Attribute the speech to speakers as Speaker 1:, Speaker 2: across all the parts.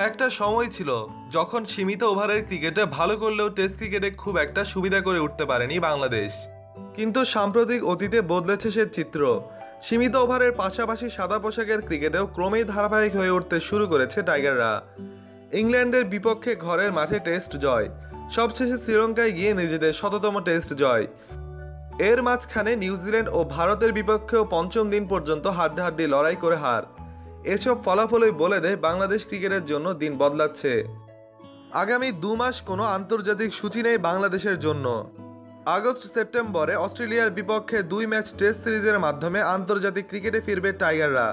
Speaker 1: একটা সময় ছিল যখন সীমিত ওভারের ক্রিকেটে ভালো করলেও টেস্ট ক্রিকেটে খুব একটা সুবিধা করে উঠতে পারেনি বাংলাদেশ। কিন্তু সাম্প্রতিক অতীতে বদলেছে সে চিত্র। সীমিত ওভারের পাশাপাশি সাদা পোশাকের ক্রিকেটেও ক্রমেই ধারাবাহিক হয়ে উঠতে শুরু করেছে টাইগাররা। ইংল্যান্ডের বিপক্ষে ঘরের মাঠে টেস্ট জয়, সবশেষে শ্রীলঙ্কায় গিয়ে নিজেদের শততম টেস্ট জয়। এর মাঝখানে নিউজিল্যান্ড ও ভারতের বিপক্ষেও পঞ্চম দিন পর্যন্ত হাড্ডাহাড্ডি লড়াই করে হার। এসব ফলাফলই বলে দেয় বাংলাদেশ ক্রিকেটের জন্য দিন বদলাচ্ছে। আগামী 2 মাস কোনো আন্তর্জাতিক সূচি নেই বাংলাদেশের জন্য। আগস্ট সেপ্টেম্বরে অস্ট্রেলিয়ার বিপক্ষে 2 ম্যাচ টেস্ট সিরিজের মাধ্যমে আন্তর্জাতিক ক্রিকেটে ফিরবে টাইগাররা।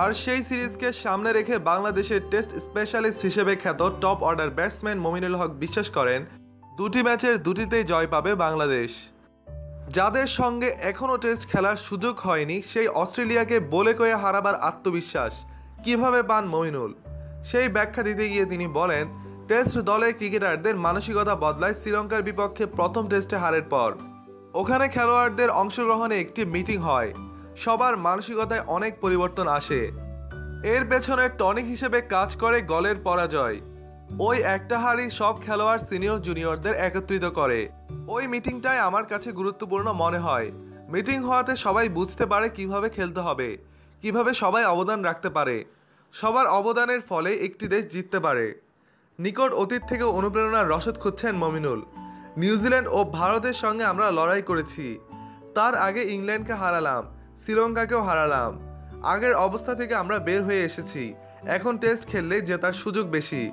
Speaker 1: আর সেই সিরিজকে সামনে রেখে বাংলাদেশের টেস্ট স্পেশালিস্ট হিসেবে খ্যাত top order batsman Mominul Haque বিশ্বাস করেন, 2টি ম্যাচের 2টিতেই জয় পাবে বাংলাদেশ। যাদের সঙ্গে এখনও টেস্ট খেলার সুযোগ হয়নি সেই অস্ট্রেলিয়াকে বলে কয়ে হারাবার আত্মবিশ্বাস কিভাবে পান মমিনুল, সেই ব্যাখ্যা দিতে গিয়ে তিনি বলেন, টেস্ট দলের ক্রিকেটারদের মানসিকতা বদলায় শ্রীলঙ্কার বিপক্ষে প্রথম টেস্টে হারের পর। ওখানে খেলোয়াড়দের অংশগ্রহণে একটি মিটিং হয়, সবার মানসিকতায় অনেক পরিবর্তন আসে। এর পেছনে টনিক হিসেবে কাজ করে গোলের পরাজয়। ওই একটা হারই সব খেলোয়াড় সিনিয়র জুনিয়রদের একত্রিত করে। ওই মিটিংটাই আমার কাছে গুরুত্বপূর্ণ মনে হয়। মিটিং হওয়াতে সবাই বুঝতে পারে কিভাবে খেলতে হবে, কিভাবে সবাই অবদান রাখতে পারে। সবার অবদানের ফলে একটি দেশ জিততে পারে। নিকট অতীত থেকে অনুপ্রেরণার রসদ খুঁজছেন মমিনুল। নিউজিল্যান্ড ও ভারতের সঙ্গে আমরা লড়াই করেছি, তার আগে ইংল্যান্ডকে হারালাম, শ্রীলঙ্কাকেও হারালাম। আগের অবস্থা থেকে আমরা বের হয়ে এসেছি, এখন টেস্ট খেললে জেতার সুযোগ বেশি।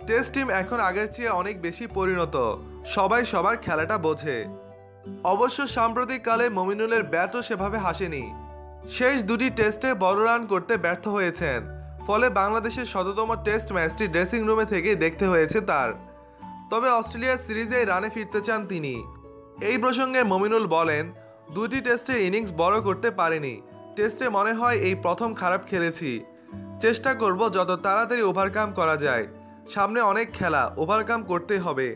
Speaker 1: টেস্ট টিম এখন আগের চেয়ে অনেক বেশি পরিণত, সবাই সবার খেলাটা বোঝে। অবশ্য সাম্প্রতিককালে মমিনুলের ব্যাটও সেভাবে হাসেনি। শেষ 2টি টেস্টে বড় রান করতে ব্যর্থ হয়েছেন, ফলে বাংলাদেশের শততম টেস্ট ম্যাচটি ড্রেসিং রুমে থেকেই দেখতে হয়েছে তার। তবে অস্ট্রেলিয়ার সিরিজে রানে ফিরতে চান তিনি। এই প্রসঙ্গে মমিনুল বলেন, 2টি টেস্টে ইনিংস বড় করতে পারেনি, টেস্টে মনে হয় এই প্রথম খারাপ খেলেছি। চেষ্টা করব যত তাড়াতাড়ি ওভারকাম করা যায়, সামনে অনেক খেলা, ওভারকাম করতে হবে।